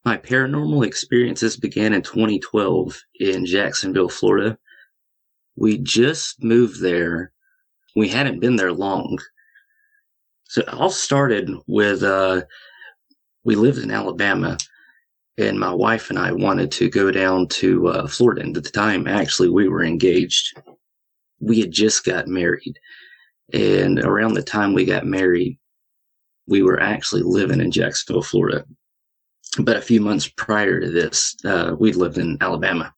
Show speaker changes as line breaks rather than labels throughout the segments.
My paranormal experiences began in 2012 in Jacksonville, Florida. We just moved there. We hadn't been there long. So it all started with we lived in Alabama, and my wife and I wanted to go down to Florida. And at the time, actually, we were engaged. We had just got married. And around the time we got married, we were actually living in Jacksonville, Florida. But a few months prior to this, we'd lived in Alabama.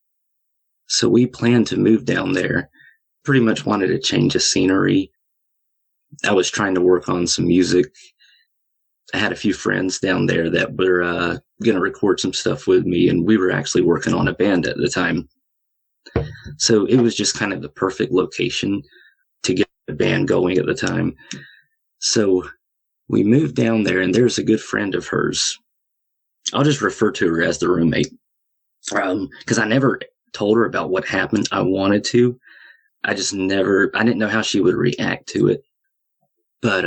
So we planned to move down there. Pretty much wanted to change the scenery. I was trying to work on some music. I had a few friends down there that were going to record some stuff with me, and we were actually working on a band at the time. So it was just kind of the perfect location to get the band going at the time. So we moved down there, and there's a good friend of hers. I'll just refer to her as the roommate, because I never told her about what happened. I wanted to. I didn't know how she would react to it. But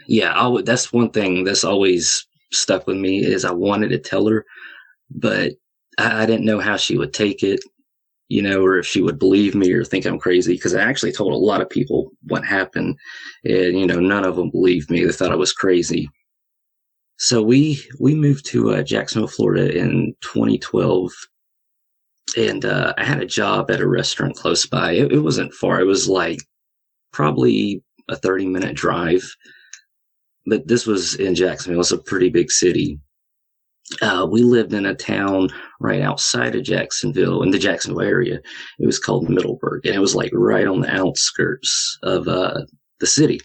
yeah, that's one thing that's always stuck with me is I wanted to tell her, but I didn't know how she would take it, or if she would believe me or think I'm crazy, because I actually told a lot of people what happened, and, none of them believed me. They thought I was crazy. So we moved to Jacksonville, Florida in 2012, and I had a job at a restaurant close by. It wasn't far. It was like probably a 30-minute drive, but this was in Jacksonville. It's a pretty big city. We lived in a town right outside of Jacksonville, in the Jacksonville area. It was called Middleburg, and it was like right on the outskirts of the city.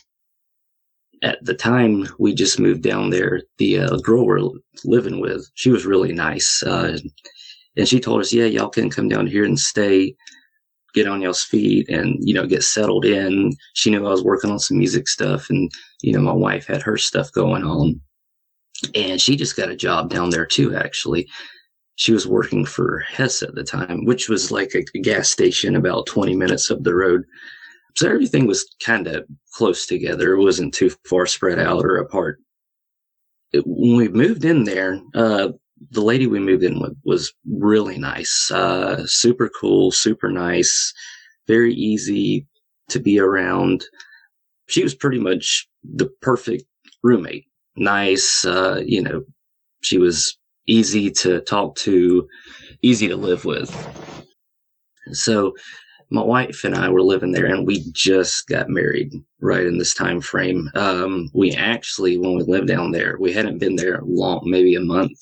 At the time we just moved down there, the girl we're living with, she was really nice. And she told us, yeah, y'all can come down here and stay, get on y'all's feet and, get settled in. She knew I was working on some music stuff, and, my wife had her stuff going on. And she just got a job down there too, actually. She was working for Hess at the time, which was like a gas station about 20 minutes up the road. So everything was kind of close together. It wasn't too far spread out or apart. When we moved in there, the lady we moved in with was really nice, super cool, super nice, very easy to be around. She was pretty much the perfect roommate. Nice, she was easy to talk to, easy to live with. So my wife and I were living there, and we just got married right in this time frame. We actually, when we lived down there, we hadn't been there long, maybe a month.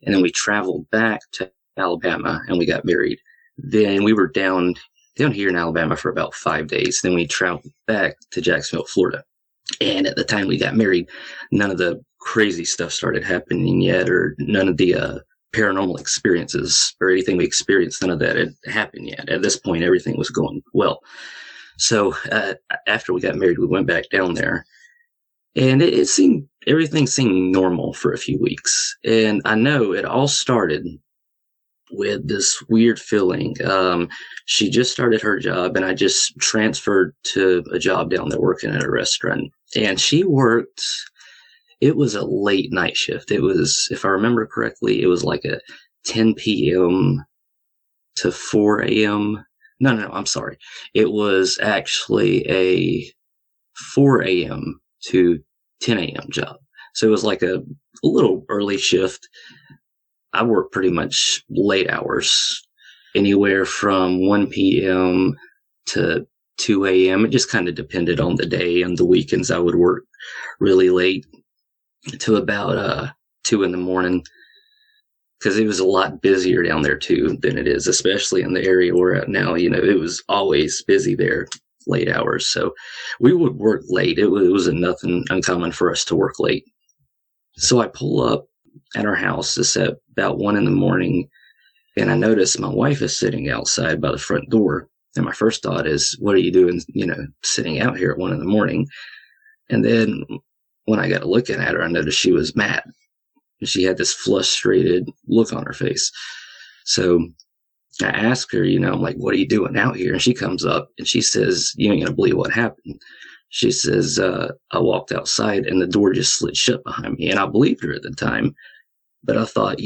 And then we traveled back to Alabama and we got married. Then we were down here in Alabama for about 5 days. Then we traveled back to Jacksonville, Florida. And at the time we got married, none of the crazy stuff started happening yet, or none of the paranormal experiences or anything we experienced, none of that had happened yet. At this point, everything was going well. So after we got married, we went back down there. And everything seemed normal for a few weeks. And I know it all started with this weird feeling. She just started her job, and I just transferred to a job down there working at a restaurant. And she worked, it was a late night shift. It was, if I remember correctly, it was like a 10 p.m. to 4 a.m. No, I'm sorry. It was actually a 4 a.m. to 10 a.m. job. So it was like a little early shift. I worked pretty much late hours, anywhere from 1 p.m. to 2 a.m. It just kind of depended on the day. And the weekends I would work really late to about 2 in the morning, because it was a lot busier down there too than it is, especially in the area we're at now. It was always busy there, late hours. So we would work late. It wasn't nothing uncommon for us to work late. So I pull up at our house. It's at about 1 in the morning, and I notice my wife is sitting outside by the front door. And my first thought is, what are you doing, sitting out here at 1 in the morning? And then when I got looking at her, I noticed she was mad. She had this frustrated look on her face. So I asked her, I'm like, what are you doing out here? And she comes up and she says, you ain't going to believe what happened. She says, I walked outside and the door just slid shut behind me. And I believed her at the time. But I thought,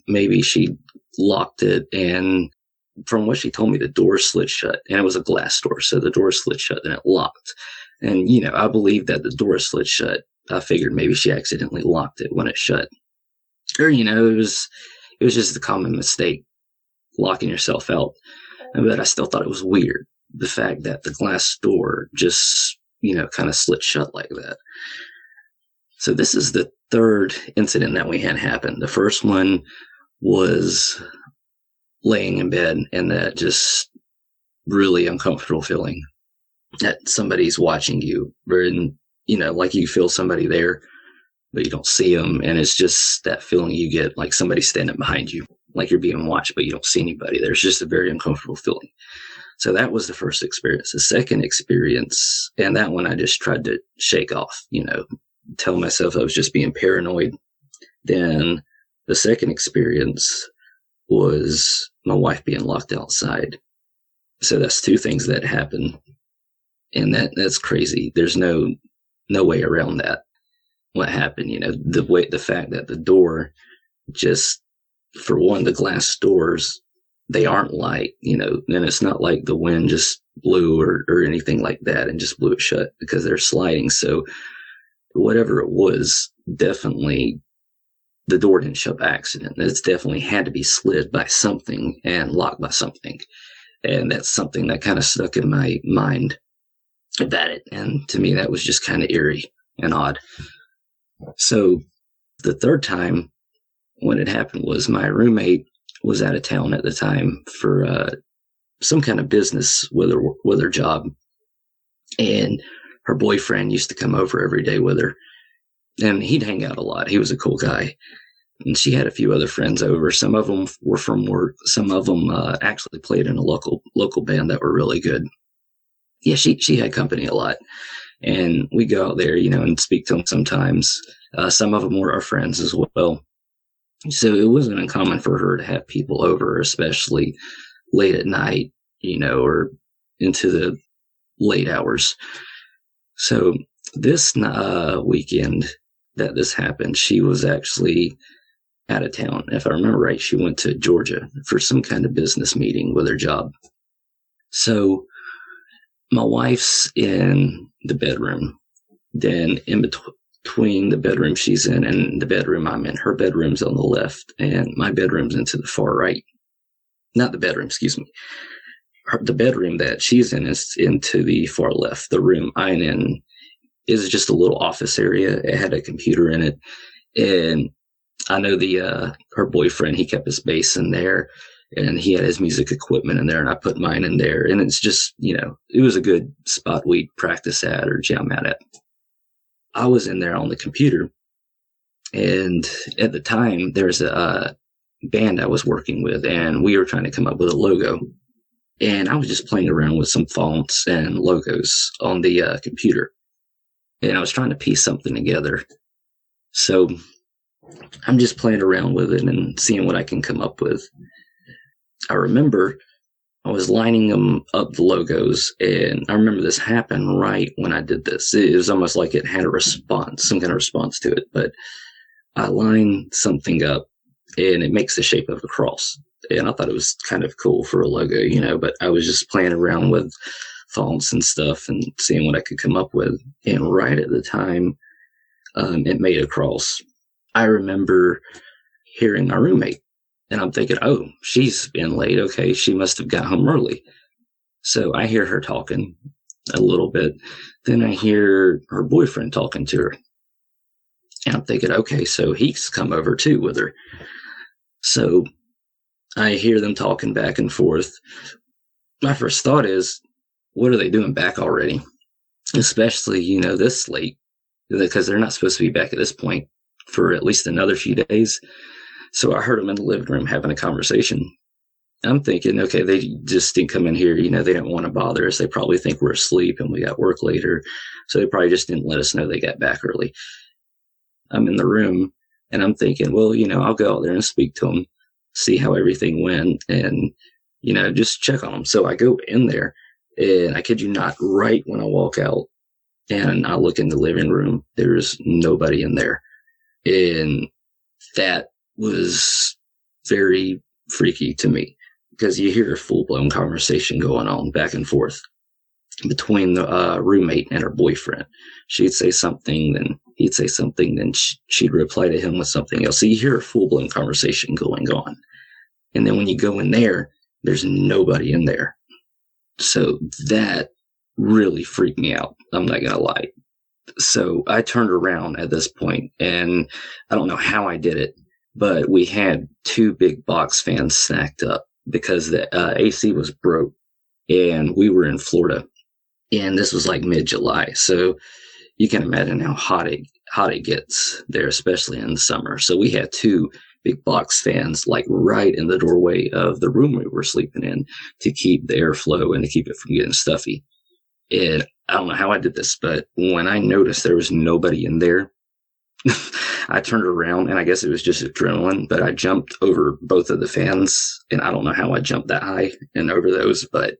maybe she locked it, and from what she told me, the door slid shut, and it was a glass door. So the door slid shut and it locked. And, I believe that the door slid shut. I figured maybe she accidentally locked it when it shut. Or, it was just a common mistake, locking yourself out. But I still thought it was weird, the fact that the glass door just, kind of slid shut like that. So this is the third incident that we had happen. The first one was laying in bed, and that just really uncomfortable feeling that somebody's watching you, like you feel somebody there, but you don't see them. And it's just that feeling you get, like somebody standing behind you, like you're being watched, but you don't see anybody. There's just a very uncomfortable feeling. So that was the first experience. The second experience, and that one I just tried to shake off, tell myself I was just being paranoid. Then the second experience was my wife being locked outside. So that's two things that happened. And that's crazy. There's no way around that. What happened, the fact that the door just, for one, the glass doors, they aren't light, and it's not like the wind just blew or anything like that and just blew it shut, because they're sliding. So whatever it was, definitely the door didn't shut by accident. It's definitely had to be slid by something and locked by something. And that's something that kind of stuck in my mind about it. And to me, that was just kind of eerie and odd. So the third time when it happened was my roommate was out of town at the time for some kind of business with her job. And her boyfriend used to come over every day with her. And he'd hang out a lot. He was a cool guy. And she had a few other friends over. Some of them were from work. Some of them actually played in a local band that were really good. Yeah, she had company a lot. And we go out there, and speak to them sometimes. Some of them were our friends as well. So it wasn't uncommon for her to have people over, especially late at night, or into the late hours. So this weekend that this happened, she was actually out of town. If I remember right, she went to Georgia for some kind of business meeting with her job. So my wife's in the bedroom. Then in between the bedroom she's in and the bedroom I'm in, her bedroom's on the left and my bedroom's into the far right. Not the bedroom, excuse me. The bedroom that she's in is into the far left. The room I'm in is just a little office area. It had a computer in it. And I know her boyfriend, he kept his bass in there and he had his music equipment in there, and I put mine in there. And it's just, it was a good spot we'd practice at or jam out at. I was in there on the computer, and at the time there's a band I was working with, and we were trying to come up with a logo. And I was just playing around with some fonts and logos on the computer. And I was trying to piece something together. So I'm just playing around with it and seeing what I can come up with. I remember I was lining them up, the logos, and I remember this happened right when I did this. It was almost like it had a response, some kind of response to it. But I lined something up, and it makes the shape of a cross. And I thought it was kind of cool for a logo, but I was just playing around with fonts and stuff and seeing what I could come up with. And right at the time, it made a cross. I remember hearing my roommate, and I'm thinking, oh, she's been late. Okay, she must have got home early. So I hear her talking a little bit. Then I hear her boyfriend talking to her. And I'm thinking, okay, so he's come over too with her. So I hear them talking back and forth. My first thought is, what are they doing back already? Especially, this late, because they're not supposed to be back at this point for at least another few days. So I heard them in the living room having a conversation. I'm thinking, okay, they just didn't come in here. They didn't want to bother us. They probably think we're asleep and we got work later. So they probably just didn't let us know they got back early. I'm in the room and I'm thinking, well, I'll go out there and speak to them, see how everything went, and, just check on them. So I go in there, and I kid you not, right when I walk out and I look in the living room, there's nobody in there. And that was very freaky to me because you hear a full-blown conversation going on back and forth between the roommate and her boyfriend. She'd say something, then he'd say something, then she'd reply to him with something else. So you hear a full-blown conversation going on. And then when you go in there, there's nobody in there. So that really freaked me out. I'm not going to lie. So I turned around at this point, and I don't know how I did it, but we had 2 big box fans snacked up because the AC was broke, and we were in Florida, and this was like mid-July. So you can imagine how hot it gets there, especially in the summer. So we had 2 big box fans like right in the doorway of the room we were sleeping in to keep the airflow and to keep it from getting stuffy. And I don't know how I did this, but when I noticed there was nobody in there, I turned around, and I guess it was just adrenaline, but I jumped over both of the fans, and I don't know how I jumped that high and over those, but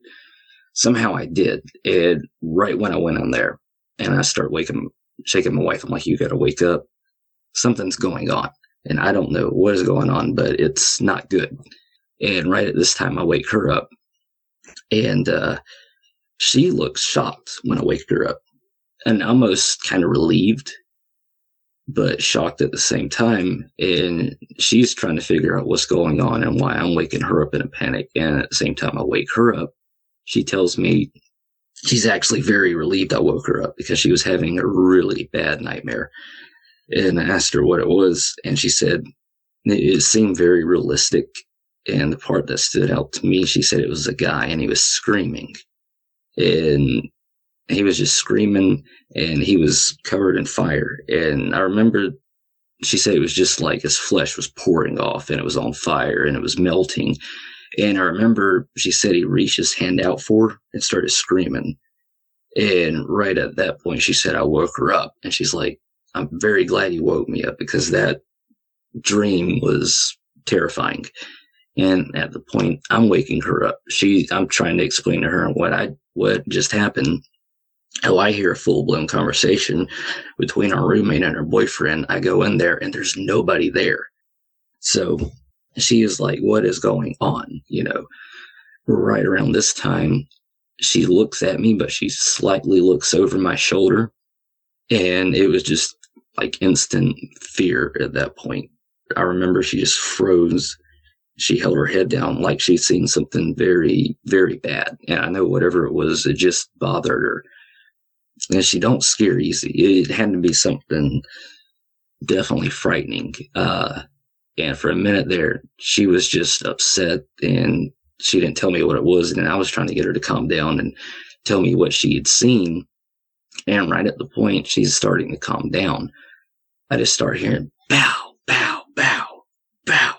somehow I did. And right when I went in there, and I start shaking my wife, I'm like, you got to wake up. Something's going on. And I don't know what is going on, but it's not good. And right at this time, I wake her up. And she looks shocked when I wake her up. And almost kind of relieved, but shocked at the same time. And she's trying to figure out what's going on and why I'm waking her up in a panic. And at the same time I wake her up, she tells me she's actually very relieved I woke her up because she was having a really bad nightmare. And I asked her what it was, and she said it seemed very realistic. And the part that stood out to me, she said it was a guy, and he was screaming. And he was just screaming, and he was covered in fire. And I remember she said it was just like his flesh was pouring off, and it was on fire, and it was melting. And I remember she said he reached his hand out for her and started screaming. And right at that point, she said, I woke her up. And she's like, I'm very glad you woke me up because that dream was terrifying. And at the point I'm waking her up, I'm trying to explain to her what just happened. Oh, I hear a full-blown conversation between our roommate and her boyfriend. I go in there and there's nobody there. So she is like, what is going on? Right around this time, she looks at me, but she slightly looks over my shoulder. And it was just like instant fear at that point. I remember she just froze. She held her head down like she'd seen something very, very bad. And I know whatever it was, it just bothered her. And she don't scare easy. It had to be something definitely frightening. And for a minute there, she was just upset, and she didn't tell me what it was. And I was trying to get her to calm down and tell me what she had seen. And right at the point she's starting to calm down, I just start hearing bow, bow, bow, bow.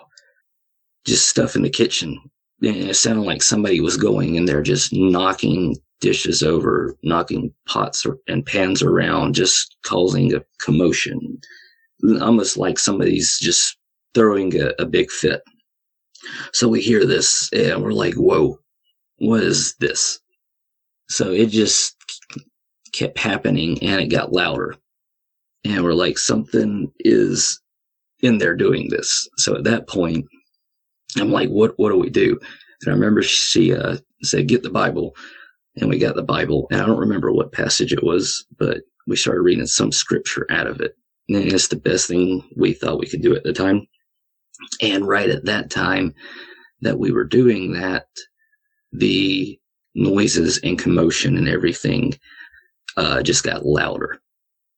Just stuff in the kitchen. And it sounded like somebody was going in there just knocking dishes over, knocking pots and pans around, just causing a commotion. Almost like somebody's just throwing a big fit. So we hear this and we're like, whoa, what is this? So it just kept happening, and it got louder. And we're like, something is in there doing this. So at that point, I'm like, what do we do? And I remember she said, get the Bible. And we got the Bible. And I don't remember what passage it was, but we started reading some scripture out of it. And it's the best thing we thought we could do at the time. And right at that time that we were doing that, the noises and commotion and everything just got louder.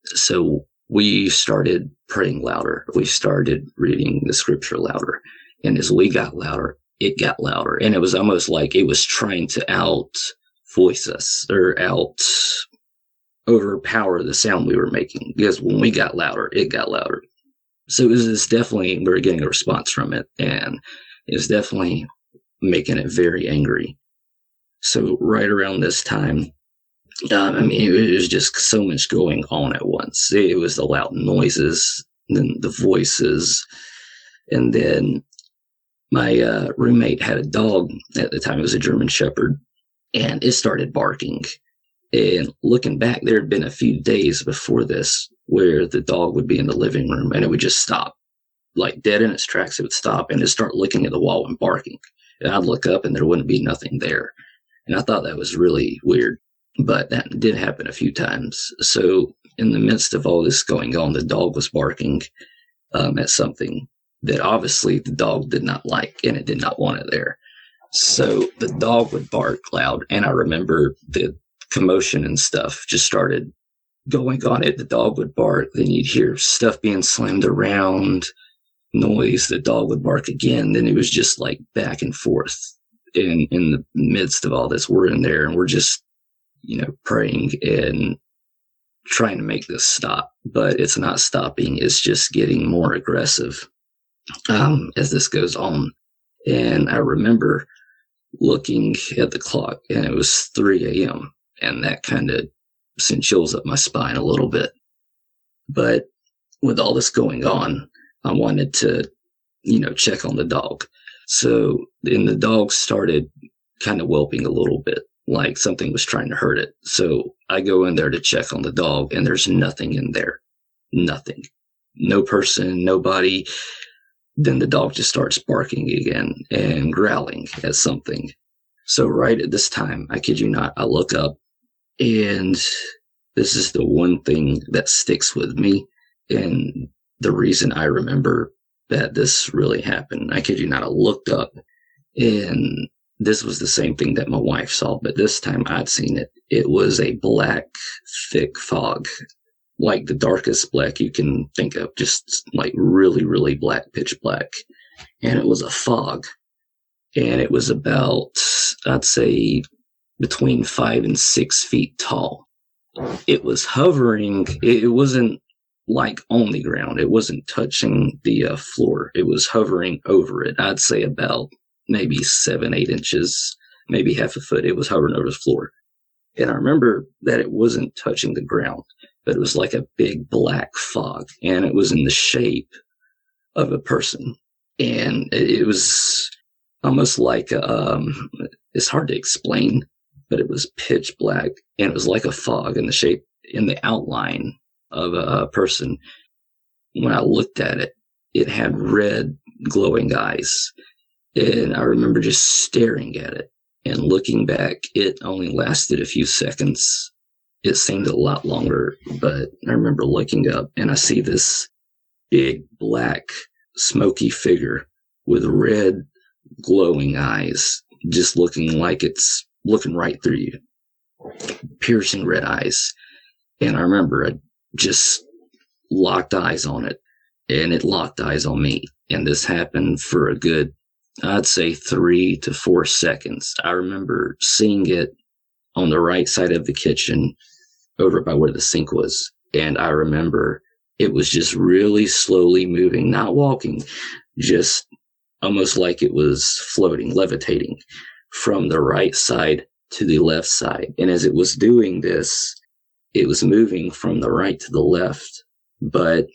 So we started praying louder. We started reading the scripture louder. And as we got louder, it got louder. And it was almost like it was trying to out voice us or out overpower the sound we were making. Because when we got louder, it got louder. So it was definitely, we were getting a response from it. And it was definitely making it very angry. So right around this time, it was just so much going on at once. It was the loud noises, then the voices, and then my roommate had a dog at the time. It was a German Shepherd, and it started barking. And looking back, there had been a few days before this where the dog would be in the living room and it would just stop. like dead in its tracks. It would stop and it'd start looking at the wall and barking. And I'd look up and there wouldn't be nothing there. And I thought that was really weird. But that did happen a few times. So in the midst of all this going on, the dog was barking at something that obviously the dog did not like, and it did not want it there. So the dog would bark loud, and I remember the commotion and stuff just started going on it. The dog would bark, then you'd hear stuff being slammed around, noise, the dog would bark again, then it was just like back and forth. In the midst of all this, we're in there and we're just, praying and trying to make this stop, but it's not stopping. It's just getting more aggressive as this goes on. And I remember looking at the clock, and it was 3 a.m., and that kind of sent chills up my spine a little bit. But with all this going on, I wanted to, check on the dog. So then the dog started kind of whelping a little bit, like something was trying to hurt it. So I go in there to check on the dog, and there's nothing in there. Nothing. No person, nobody. Then the dog just starts barking again and growling at something. So right at this time, I kid you not, I look up, and this is the one thing that sticks with me, and the reason I remember that this really happened. I kid you not, I looked up, and this was the same thing that my wife saw, but this time I'd seen it. It was a black, thick fog, like the darkest black you can think of, just like really, really black, pitch black. And it was a fog. And it was about, I'd say, between 5 and 6 feet tall. It was hovering. It wasn't like on the ground. It wasn't touching the floor. It was hovering over it. I'd say about maybe 7-8 inches, maybe half a foot. It was hovering over the floor. And I remember that it wasn't touching the ground, but it was like a big black fog, and it was in the shape of a person. And it was almost like, it's hard to explain, but it was pitch black, and it was like a fog in the shape, in the outline of a person. When I looked at it, it had red glowing eyes. And I remember just staring at it and looking back. It only lasted a few seconds. It seemed a lot longer, but I remember looking up, and I see this big black smoky figure with red glowing eyes, just looking like it's looking right through you, piercing red eyes. And I remember I just locked eyes on it, and it locked eyes on me. And this happened for a good, I'd say, 3 to 4 seconds. I remember seeing it on the right side of the kitchen over by where the sink was. And I remember it was just really slowly moving, not walking, just almost like it was floating, levitating from the right side to the left side. And as it was doing this, it was moving from the right to the left, but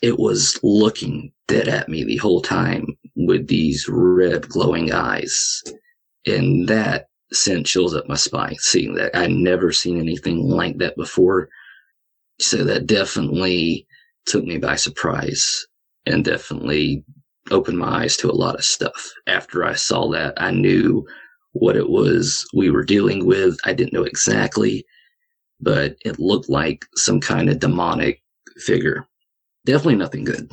it was looking dead at me the whole time with these red glowing eyes. And that sent chills up my spine, seeing that. I'd never seen anything like that before. So that definitely took me by surprise and definitely opened my eyes to a lot of stuff. After I saw that, I knew what it was we were dealing with. I didn't know exactly, but it looked like some kind of demonic figure. Definitely nothing good.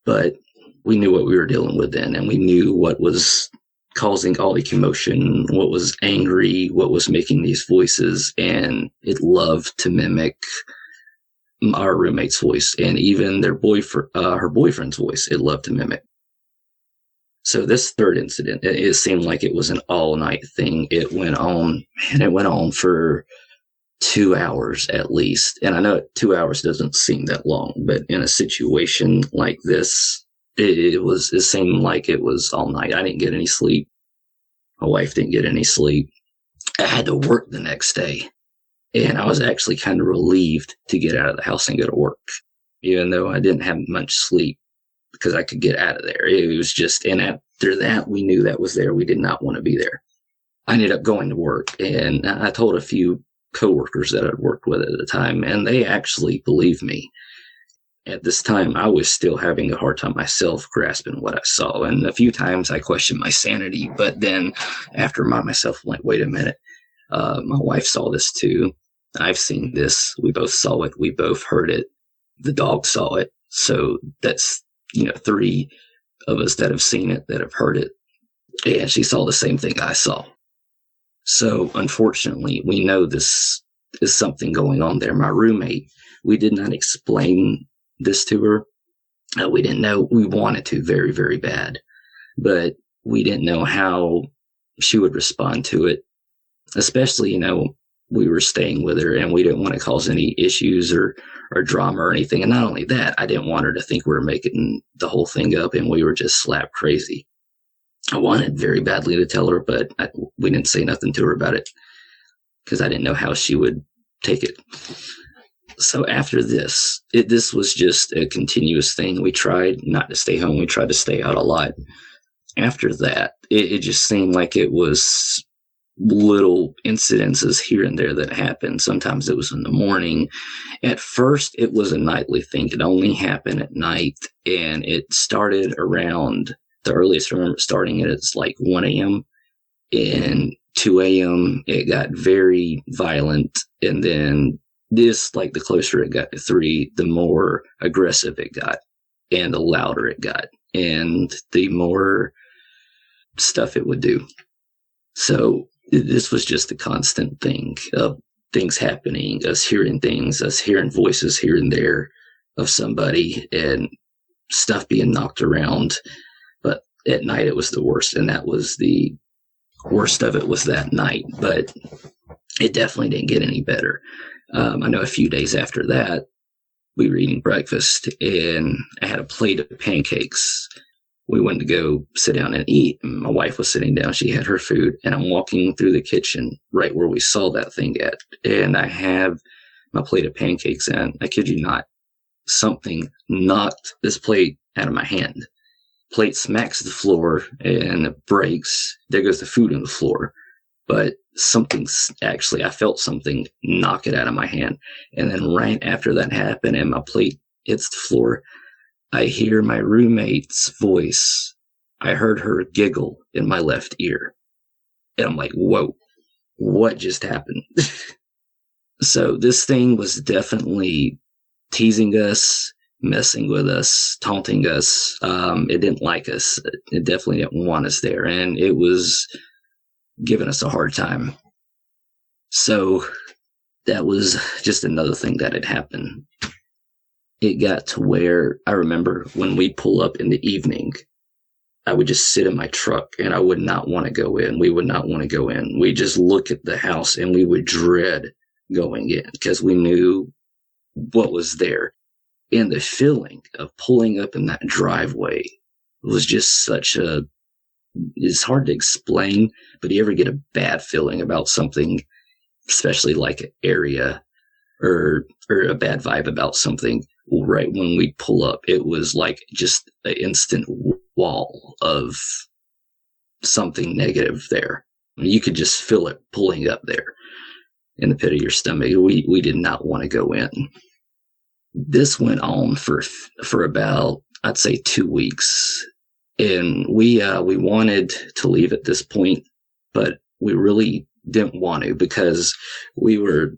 But we knew what we were dealing with then, and we knew what was causing all the commotion, what was angry, what was making these voices, and it loved to mimic our roommate's voice, and even their her boyfriend's voice, it loved to mimic. So this third incident, it seemed like it was an all-night thing. It went on, and it went on for 2 hours at least. And I know 2 hours doesn't seem that long, but in a situation like this, it seemed like it was all night. I didn't get any sleep. My wife didn't get any sleep. I had to work the next day, and I was actually kind of relieved to get out of the house and go to work, even though I didn't have much sleep, because I could get out of there. It was just, and after that, we knew that was there. We did not want to be there. I ended up going to work, and I told a few coworkers that I'd worked with at the time, and they actually believed me. at this time, I was still having a hard time myself grasping what I saw. And a few times I questioned my sanity, but then after myself, I'm like, wait a minute. My wife saw this too. I've seen this. We both saw it. We both heard it. The dog saw it. So that's, 3 of us that have seen it, that have heard it. And she saw the same thing I saw. So unfortunately, we know this is something going on there. My roommate, we did not explain this to her. We didn't know. We wanted to very, very bad, but we didn't know how she would respond to it. Especially, we were staying with her and we didn't want to cause any issues or drama or anything. And not only that, I didn't want her to think we were making the whole thing up and we were just slap crazy. I wanted very badly to tell her, but we didn't say nothing to her about it because I didn't know how she would take it. So after this, this was just a continuous thing. We tried not to stay home. We tried to stay out a lot. After that, it just seemed like it was little incidences here and there that happened. Sometimes it was in the morning. At first, it was a nightly thing. It only happened at night, and it started around, the earliest I remember starting it, it's like 1 a.m. and 2 a.m. It got very violent, and then the closer it got to 3, the more aggressive it got, and the louder it got, and the more stuff it would do. So this was just a constant thing of things happening, us hearing things, us hearing voices here and there of somebody, and stuff being knocked around. But at night it was the worst, and that was the worst of it, was that night. But it definitely didn't get any better. I know a few days after that, we were eating breakfast, and I had a plate of pancakes. We went to go sit down and eat. And my wife was sitting down. She had her food, and I'm walking through the kitchen right where we saw that thing at. And I have my plate of pancakes, and I kid you not, something knocked this plate out of my hand. Plate smacks the floor and it breaks. There goes the food on the floor. But I felt something knock it out of my hand. And then right after that happened and my plate hits the floor, I hear my roommate's voice. I heard her giggle in my left ear. And I'm like, whoa, what just happened? So this thing was definitely teasing us, messing with us, taunting us. It didn't like us. It definitely didn't want us there. And it was giving us a hard time. So that was just another thing that had happened. It got to where I remember when we pull up in the evening, I would just sit in my truck and I would not want to go in. We would not want to go in. We just look at the house and we would dread going in because we knew what was there. And the feeling of pulling up in that driveway was just it's hard to explain, but you ever get a bad feeling about something, especially like an area or a bad vibe about something, right when we pull up, it was like just an instant wall of something negative there. You could just feel it pulling up there in the pit of your stomach. We did not want to go in. This went on for about, I'd say, 2 weeks. And we wanted to leave at this point, but we really didn't want to because we were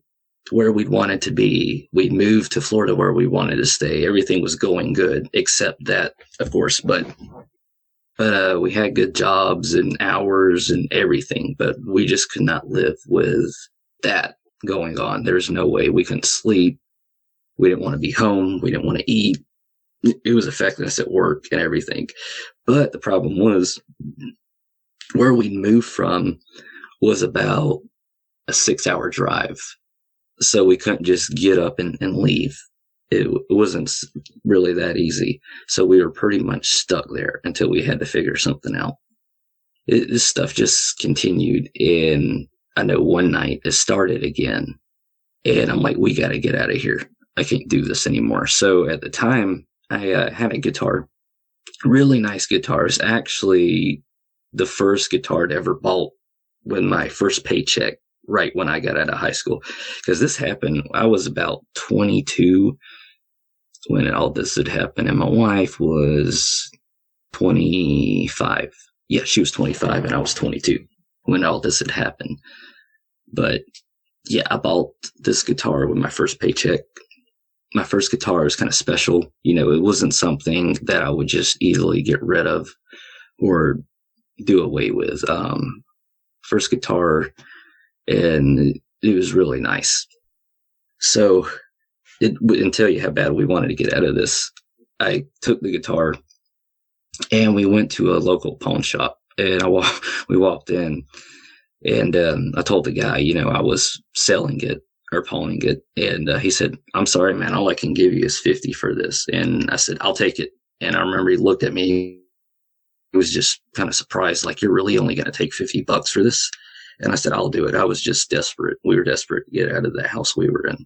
where we'd wanted to be. We moved to Florida where we wanted to stay. Everything was going good, except that, of course, but we had good jobs and hours and everything, but we just could not live with that going on. There's no way. We couldn't sleep. We didn't want to be home. We didn't want to eat. It was affecting us at work and everything. But the problem was where we moved from was about a 6-hour drive. So we couldn't just get up and leave. It wasn't really that easy. So we were pretty much stuck there until we had to figure something out. This stuff just continued. And I know one night it started again. And I'm like, we got to get out of here. I can't do this anymore. So at the time, I had a guitar. Really nice guitars. Actually, the first guitar I ever bought with my first paycheck right when I got out of high school. Because this happened, I was about 22. when all this had happened. And my wife was 25. Yeah, she was 25 and I was 22 when all this had happened. But yeah, I bought this guitar with my first paycheck. My first guitar was kind of special. It wasn't something that I would just easily get rid of or do away with. First guitar, and it was really nice. So it wouldn't tell you how bad we wanted to get out of this. I took the guitar and we went to a local pawn shop, and we walked in, and I told the guy, I was selling it or pawning it, and he said, "I'm sorry, man, all I can give you is 50 for this." And I said, "I'll take it." And I remember he looked at me. He was just kind of surprised, like, "You're really only going to take $50 for this?" And I said, "I'll do it." I was just desperate. We were desperate to get out of the house we were in.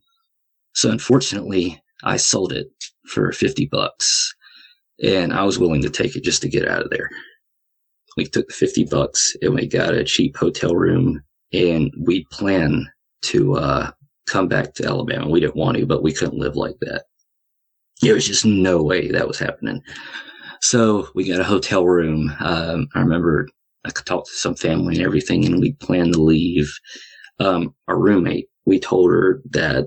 So unfortunately, I sold it for $50, and I was willing to take it just to get out of there. We took the $50 and we got a cheap hotel room, and we planned to come back to Alabama. We didn't want to, but we couldn't live like that. There was just no way that was happening. So we got a hotel room. I remember I could talk to some family and everything, and we planned to leave. Our roommate, we told her that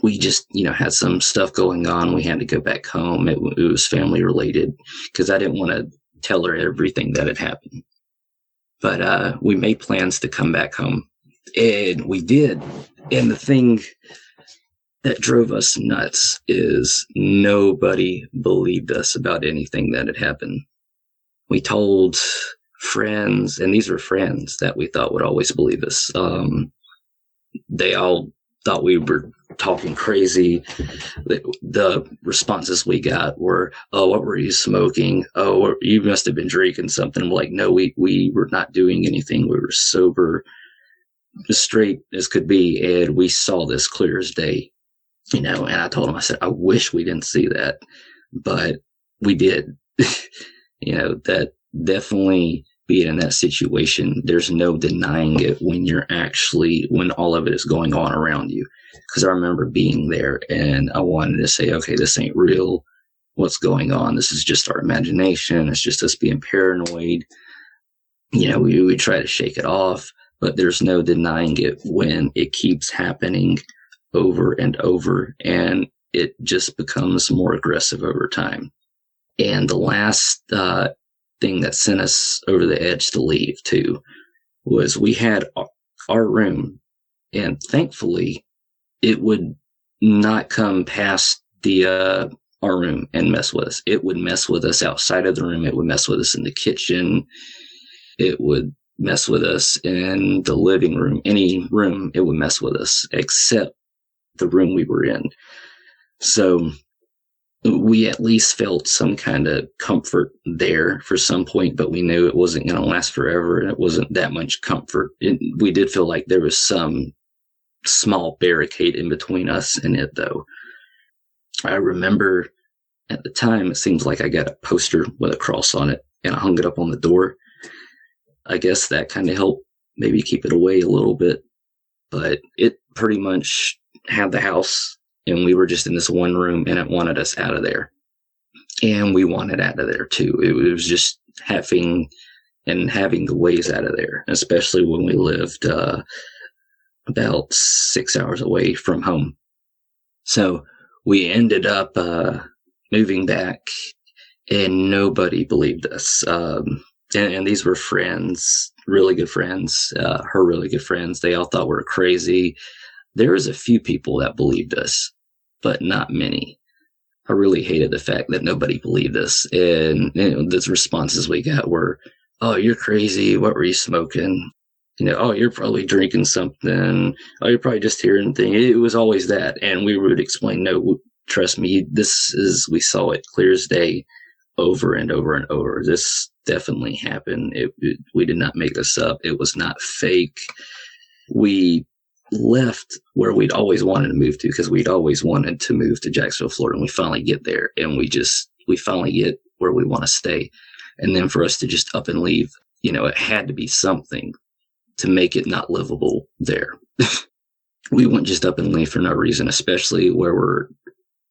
we just, had some stuff going on. We had to go back home. It was family related, because I didn't want to tell her everything that had happened. But we made plans to come back home, and we did. And the thing that drove us nuts is nobody believed us about anything that had happened. We told friends, and these were friends that we thought would always believe us. They all thought we were talking crazy. The responses we got were, "Oh, what were you smoking? Oh, you must have been drinking something." We're like, "No, we were not doing anything. We were sober, as straight as could be, and we saw this clear as day." And I told him, I said, "I wish we didn't see that, but we did." That definitely, being in that situation, there's no denying it when all of it is going on around you. Because I remember being there, and I wanted to say, "Okay, this ain't real. What's going on? This is just our imagination. It's just us being paranoid." We would try to shake it off, but there's no denying it when it keeps happening over and over, and it just becomes more aggressive over time. And the last thing that sent us over the edge to leave too was we had our room, and thankfully it would not come past our room and mess with us. It would mess with us outside of the room. It would mess with us in the kitchen. It would mess with us in the living room. Any room, it would mess with us except the room we were in. So we at least felt some kind of comfort there for some point, but we knew it wasn't going to last forever, and it wasn't that much comfort. We did feel like there was some small barricade in between us and it, though. I remember at the time, it seems like I got a poster with a cross on it, and I hung it up on the door. I guess that kind of helped maybe keep it away a little bit, but it pretty much had the house, and we were just in this one room, and it wanted us out of there. And we wanted out of there too. It was just having the ways out of there, especially when we lived about 6 hours away from home. So we ended up moving back, and nobody believed us. And these were friends, really good friends, her really good friends. They all thought we were crazy. There was a few people that believed us, but not many. I really hated the fact that nobody believed us. And the responses we got were, "Oh, you're crazy. What were you smoking? Oh, you're probably drinking something. Oh, you're probably just hearing things." It was always that. And we would explain, "No, trust me, we saw it clear as day over and over and over. This definitely happened. We did not make this up. It was not fake." We left where we'd always wanted to move to, because we'd always wanted to move to Jacksonville, Florida, and we finally get there, and we finally get where we want to stay. And then for us to just up and leave, it had to be something to make it not livable there. We wouldn't just up and leave for no reason, especially where we're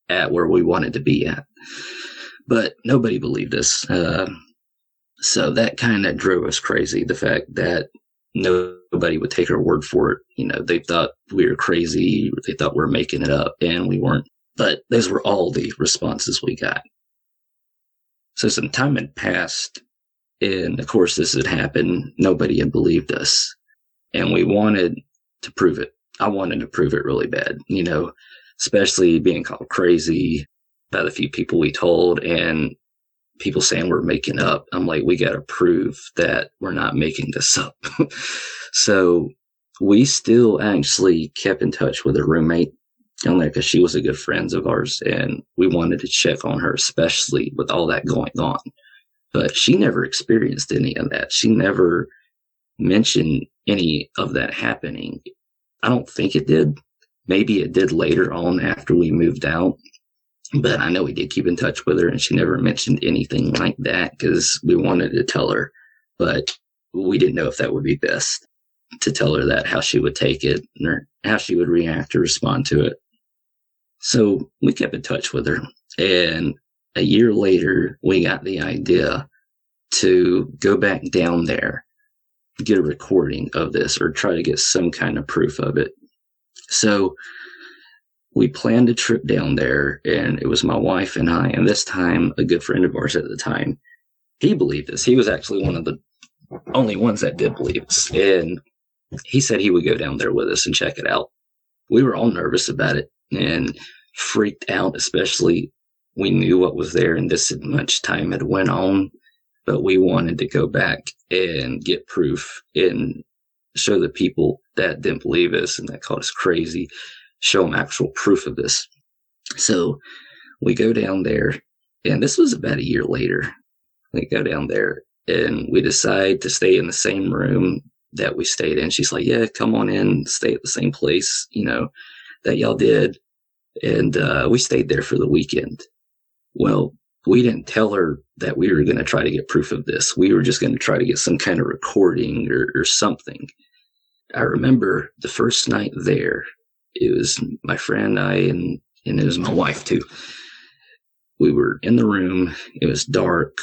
at where we wanted to be at. But nobody believed us. So that kind of drove us crazy. The fact that nobody would take our word for it. They thought we were crazy. They thought we were making it up, and we weren't. But those were all the responses we got. So some time had passed, and of course this had happened. Nobody had believed us, and we wanted to prove it. I wanted to prove it really bad, especially being called crazy by the few people we told, and people saying we're making up. I'm like, we got to prove that we're not making this up. So we still actually kept in touch with her roommate down there because she was a good friend of ours, and we wanted to check on her, especially with all that going on. But she never experienced any of that. She never mentioned any of that happening. I don't think it did. Maybe it did later on after we moved out. But I know we did keep in touch with her, and she never mentioned anything like that because we wanted to tell her. But we didn't know if that would be best to tell her that, how she would take it, or how she would react or respond to it. So we kept in touch with her. And a year later, we got the idea to go back down there, get a recording of this, or try to get some kind of proof of it. So we planned a trip down there, and it was my wife and I, and this time a good friend of ours at the time. He believed us. He was actually one of the only ones that did believe us, and he said he would go down there with us and check it out. We were all nervous about it and freaked out, especially we knew what was there, and this much time had went on, but we wanted to go back and get proof and show the people that didn't believe us and that called us crazy, show them actual proof of this. So we go down there, and this was about a year later. We go down there, and we decide to stay in the same room that we stayed in. She's like, yeah, come on in, stay at the same place, that y'all did. And we stayed there for the weekend. Well, we didn't tell her that we were going to try to get proof of this. We were just going to try to get some kind of recording or something. I remember the first night there, it was my friend and I, and it was my wife too. We were in the room. It was dark.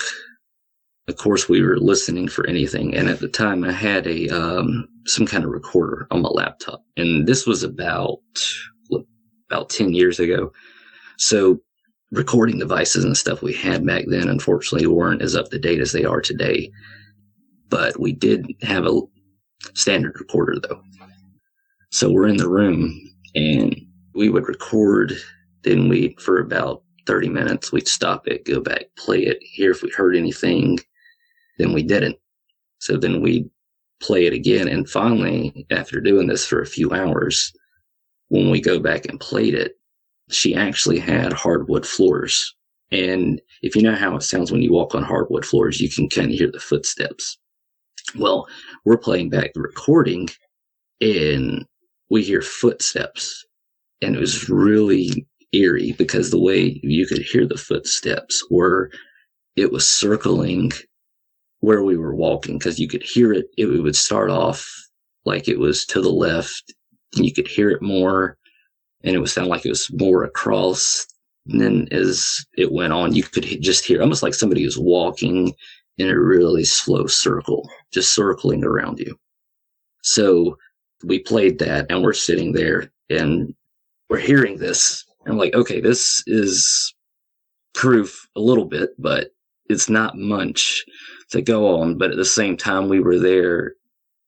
Of course, we were listening for anything. And at the time, I had some kind of recorder on my laptop. And this was about 10 years ago. So recording devices and stuff we had back then, unfortunately, weren't as up to date as they are today. But we did have a standard recorder, though. So we're in the room, and we would record. Then for about 30 minutes, we'd stop it, go back, play it, hear if we heard anything. Then we didn't. So then we'd play it again. And finally, after doing this for a few hours, when we go back and played it, she actually had hardwood floors. And if you know how it sounds when you walk on hardwood floors, you can kind of hear the footsteps. Well, we're playing back the recording, and we hear footsteps. And it was really eerie because the way you could hear the footsteps were, it was circling where we were walking, because you could hear it. It would start off like it was to the left, and you could hear it more, and it would sound like it was more across. And then as it went on, you could just hear almost like somebody was walking in a really slow circle, just circling around you. So we played that, and we're sitting there, and we're hearing this. I'm like, okay, this is proof a little bit, but it's not much to go on. But at the same time, we were there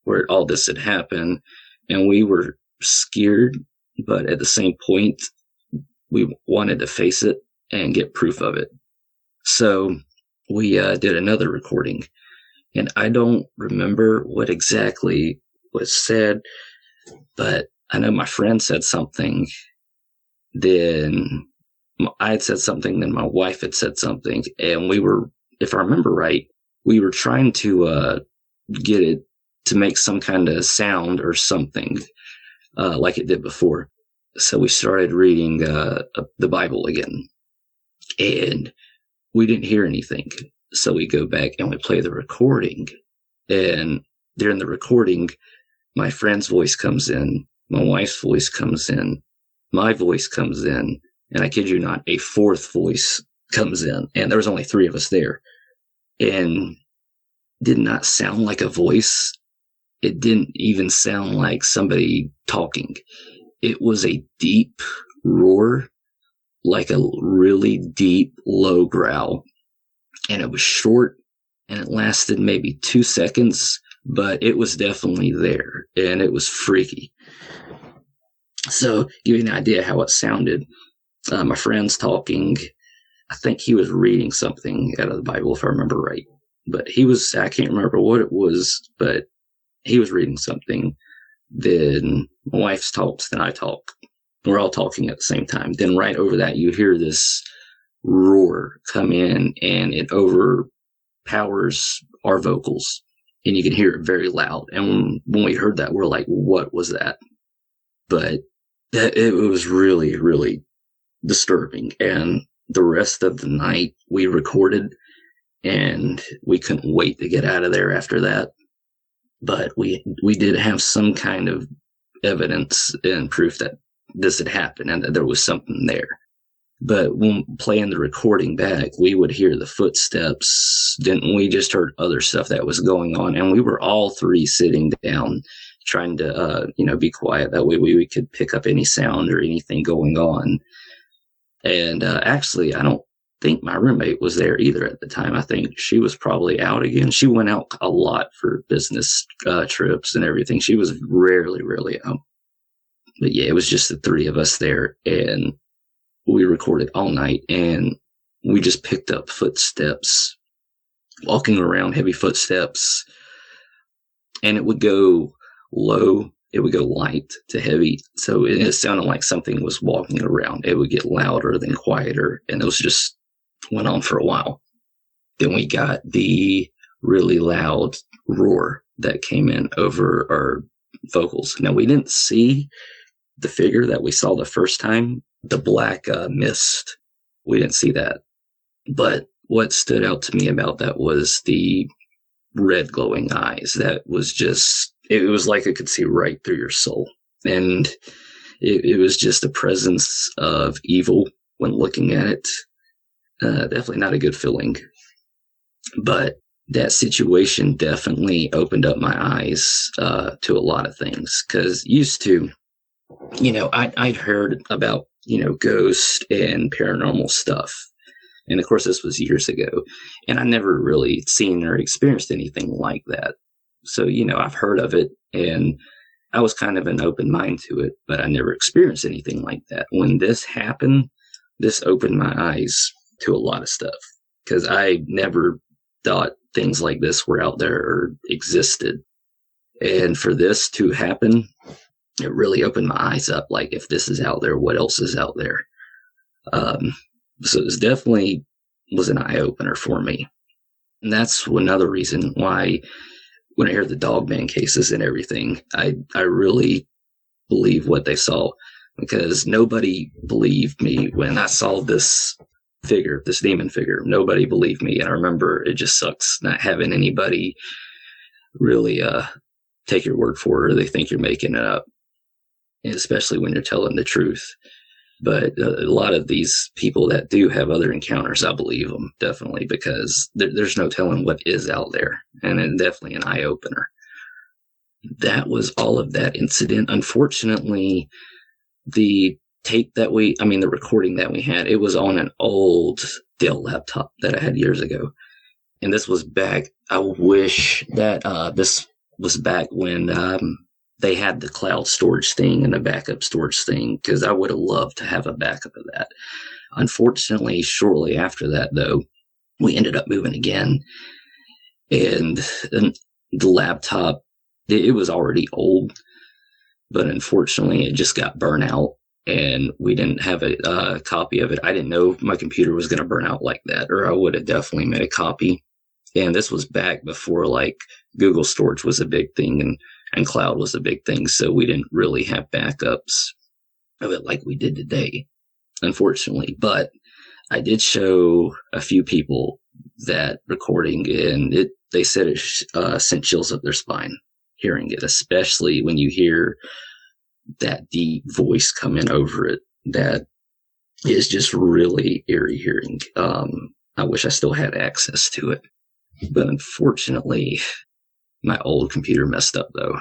where all this had happened, and we were scared, but at the same point, we wanted to face it and get proof of it. So we did another recording, and I don't remember what exactly was said, but I know my friend said something, then I had said something, then my wife had said something, and we were, if I remember right, we were trying to get it to make some kind of sound or something like it did before. So we started reading the Bible again, and we didn't hear anything. So we go back and we play the recording, and during the recording, my friend's voice comes in, my wife's voice comes in, my voice comes in, And I kid you not, a fourth voice comes in, and there was only 3 of us there, and did not sound like a voice. It didn't even sound like somebody talking. It was a deep roar, like a really deep, low growl. And it was short, and it lasted maybe 2 seconds, but it was definitely there, and it was freaky. So, give you an idea how it sounded. My friend's talking. I think he was reading something out of the Bible, if I remember right. But I can't remember what it was, but he was reading something. Then my wife's talks, then I talk. We're all talking at the same time. Then right over that, you hear this roar come in, and it overpowers our vocals, and you can hear it very loud. And when we heard that, we're like, what was that? But it was really, really disturbing. And the rest of the night we recorded, and we couldn't wait to get out of there after that. But we did have some kind of evidence and proof that this had happened and that there was something there. But when playing the recording back, we would hear the footsteps. Didn't we just heard other stuff that was going on? And we were all 3 sitting down trying to, be quiet. That way we could pick up any sound or anything going on. And actually, I don't think my roommate was there either at the time. I think she was probably out again. She went out a lot for business trips and everything. She was rarely out. But yeah, it was just the 3 of us there, and we recorded all night, and we just picked up footsteps, walking around, heavy footsteps, and it would go low, it would go light to heavy. So it sounded like something was walking around. It would get louder, then quieter, and those just went on for a while. Then we got the really loud roar that came in over our vocals. Now, we didn't see the figure that we saw the first time, the black mist. We didn't see that. But what stood out to me about that was the red glowing eyes. That was just, it was like it could see right through your soul. And it was just a presence of evil when looking at it. Definitely not a good feeling. But that situation definitely opened up my eyes to a lot of things. Because used to, I'd heard about, ghost and paranormal stuff. And of course, this was years ago. And I never really seen or experienced anything like that. So, I've heard of it, and I was kind of an open mind to it, but I never experienced anything like that. When this happened, this opened my eyes to a lot of stuff, because I never thought things like this were out there or existed. And for this to happen, it really opened my eyes up. Like, if this is out there, what else is out there? So it definitely was an eye-opener for me. And that's another reason why when I hear the Dogman cases and everything, I really believe what they saw, because nobody believed me when I saw this figure, this demon figure. Nobody believed me. And I remember it just sucks not having anybody really take your word for it, or they think you're making it up, and especially when you're telling the truth. But a lot of these people that do have other encounters, I believe them, definitely, because there's no telling what is out there. And it's definitely an eye-opener. That was all of that incident. Unfortunately, the recording that we had, it was on an old Dell laptop that I had years ago. And this was back, I wish that this was back when they had the cloud storage thing and the backup storage thing, because I would have loved to have a backup of that. Unfortunately, shortly after that, though, we ended up moving again. And the laptop, it was already old, but unfortunately, it just got burnt out, and we didn't have a copy of it. I didn't know my computer was going to burn out like that, or I would have definitely made a copy. And this was back before, like, Google storage was a big thing, and cloud was a big thing, so we didn't really have backups of it like we did today, unfortunately. But I did show a few people that recording, and they said it sent chills up their spine hearing it, especially when you hear that deep voice come in over it. That is just really eerie hearing. I wish I still had access to it. But unfortunately, my old computer messed up, though.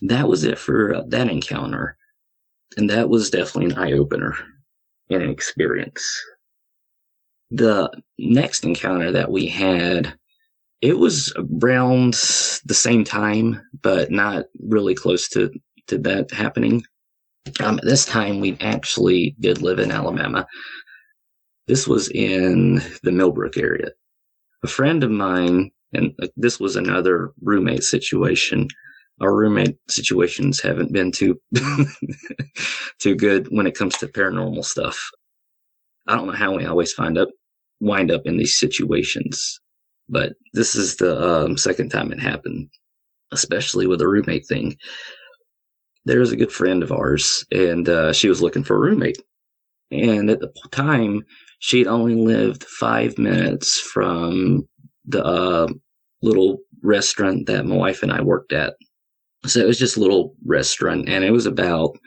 That was it for that encounter. And that was definitely an eye-opener and an experience. The next encounter that we had, it was around the same time, but not really close to that happening. At this time, we actually did live in Alabama. This was in the Millbrook area. A friend of mine, and this was another roommate situation. Our roommate situations haven't been too too good when it comes to paranormal stuff. I don't know how we always wind up in these situations, but this is the second time it happened, especially with a roommate thing. There's a good friend of ours, and she was looking for a roommate. And at the time, she'd only lived 5 minutes from the little restaurant that my wife and I worked at. So it was just a little restaurant, and it was about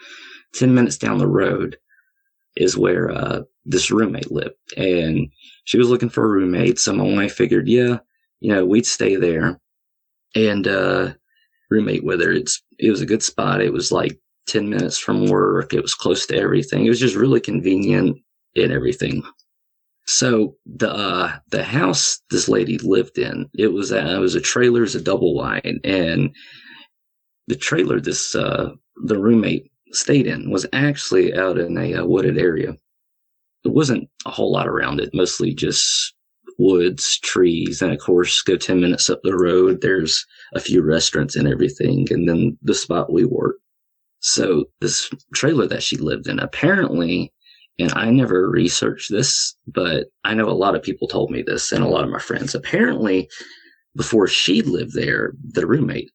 10 minutes down the road is where this roommate lived. And she was looking for a roommate, so my wife figured, we'd stay there and roommate with her. It was a good spot. It was like 10 minutes from work. It was close to everything. It was just really convenient and everything. So the house this lady lived in, it was a trailer, a double wide, and the trailer the roommate stayed in was actually out in a wooded area. There wasn't a whole lot around it, mostly just woods, trees, and of course, go 10 minutes up the road, there's a few restaurants and everything, and then the spot we worked. So this trailer that she lived in, apparently, and I never researched this, but I know a lot of people told me this, and a lot of my friends, apparently, before she lived there, the roommate,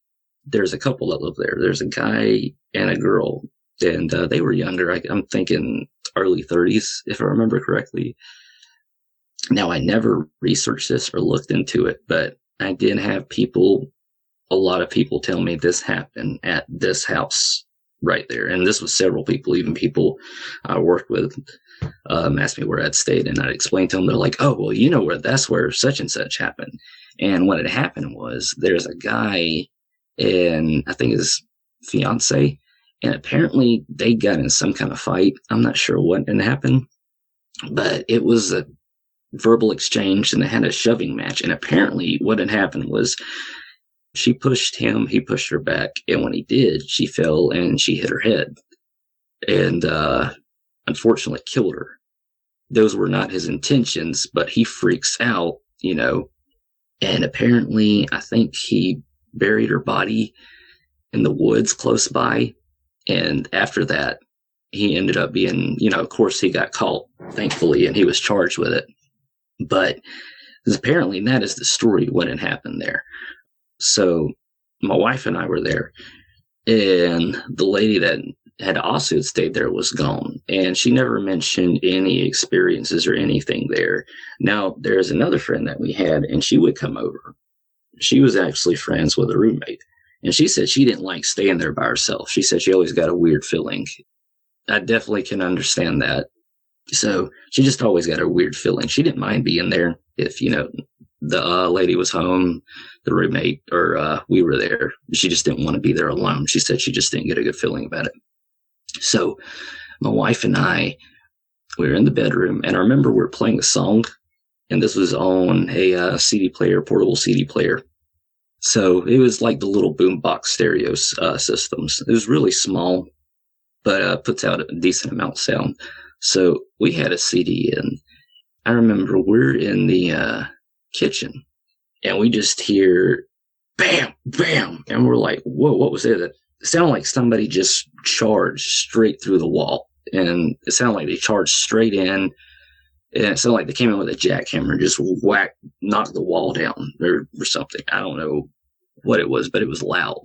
there's a couple that live there. There's a guy and a girl, and they were younger. I'm thinking early 30s, if I remember correctly. Now, I never researched this or looked into it, but I did have a lot of people tell me this happened at this house right there. And this was several people, even people I worked with, asked me where I'd stayed, and I'd explain to them. They're like, oh, well, that's where such and such happened. And what had happened was there's a guy and I think his fiance, and apparently they got in some kind of fight. I'm not sure what had happened, but it was a verbal exchange, and they had a shoving match. And apparently what had happened was she pushed him, he pushed her back, and when he did, she fell and she hit her head and unfortunately killed her. Those were not his intentions, but he freaks out, and apparently I think he buried her body in the woods close by. And after that, he ended up being, of course he got caught, thankfully, and he was charged with it. But apparently that is the story, what had happened there. So my wife and I were there, and the lady that had also stayed there was gone, and she never mentioned any experiences or anything there. Now, there's another friend that we had, and she would come over. She was actually friends with a roommate, and she said she didn't like staying there by herself. She said she always got a weird feeling. I definitely can understand that. So she just always got a weird feeling. She didn't mind being there if, the lady was home, the roommate, or we were there. She just didn't want to be there alone. She said she just didn't get a good feeling about it. So my wife and I, we were in the bedroom, and I remember we were playing a song, and this was on a CD player, portable CD player. So it was like the little boombox stereo systems. It was really small, but puts out a decent amount of sound. So we had a CD, and I remember we're in the kitchen, and we just hear bam, bam, and we're like, whoa, what was it? It sounded like somebody just charged straight through the wall, and it sounded like they charged straight in, and it sounded like they came in with a jackhammer and just knocked the wall down or something. I don't know what it was, but it was loud.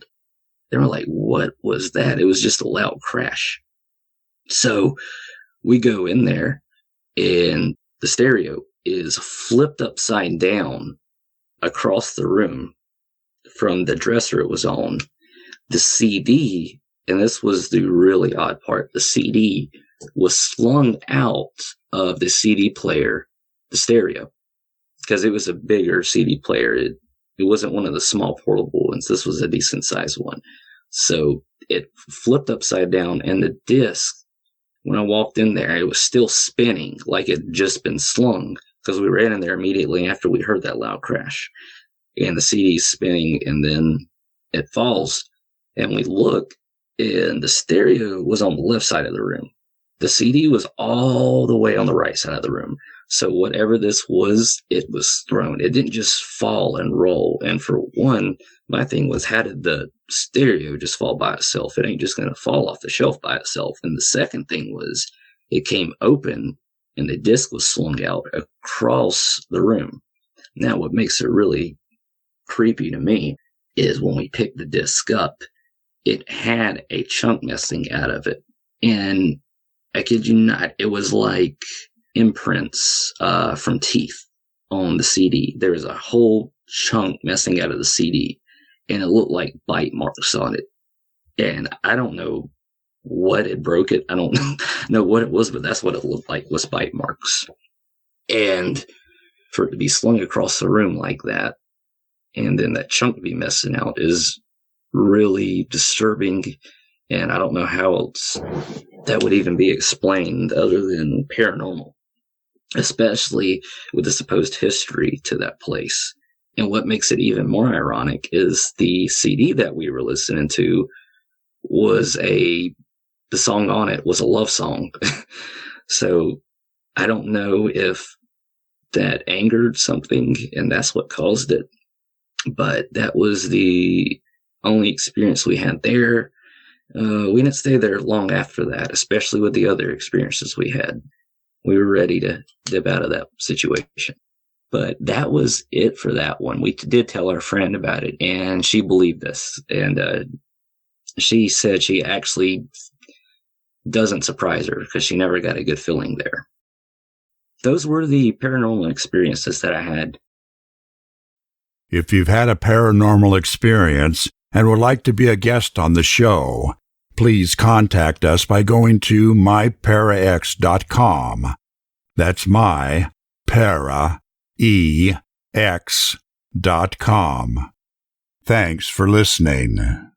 They were like, what was that? It was just a loud crash. So we go in there, and the stereo is flipped upside down across the room from the dresser it was on. The CD, and this was the really odd part, the CD was slung out of the CD player, the stereo, because it was a bigger CD player. It wasn't one of the small portable ones. This was a decent sized one. So it flipped upside down, and the disc, when I walked in there, it was still spinning like it had just been slung, because we ran in there immediately after we heard that loud crash. And the CD's spinning, and then it falls. And we look, and the stereo was on the left side of the room. The CD was all the way on the right side of the room. So whatever this was, it was thrown. It didn't just fall and roll. And for one, my thing was, how did the stereo just fall by itself? It ain't just going to fall off the shelf by itself. And the second thing was, it came open and the disc was slung out across the room. Now, what makes it really creepy to me is when we picked the disc up, it had a chunk missing out of it. And I kid you not, it was like imprints from teeth on the CD. There was a whole chunk missing out of the CD, and it looked like bite marks on it. And I don't know what it broke it. I don't know what it was, but that's what it looked like, was bite marks. And for it to be slung across the room like that, and then that chunk be missing out, is really disturbing. And I don't know how else that would even be explained other than paranormal, especially with the supposed history to that place. And what makes it even more ironic is the CD that we were listening to was the song on it was a love song. So I don't know if that angered something and that's what caused it, but that was the only experience we had there. We didn't stay there long after that, especially with the other experiences we had. We were ready to dip out of that situation. But that was it for that one. We did tell our friend about it, and she believed us. And she said she actually doesn't surprise her because she never got a good feeling there. Those were the paranormal experiences that I had.
If you've had a paranormal experience and would like to be a guest on the show, please contact us by going to myparax.com. That's myparaex.com. Thanks for listening.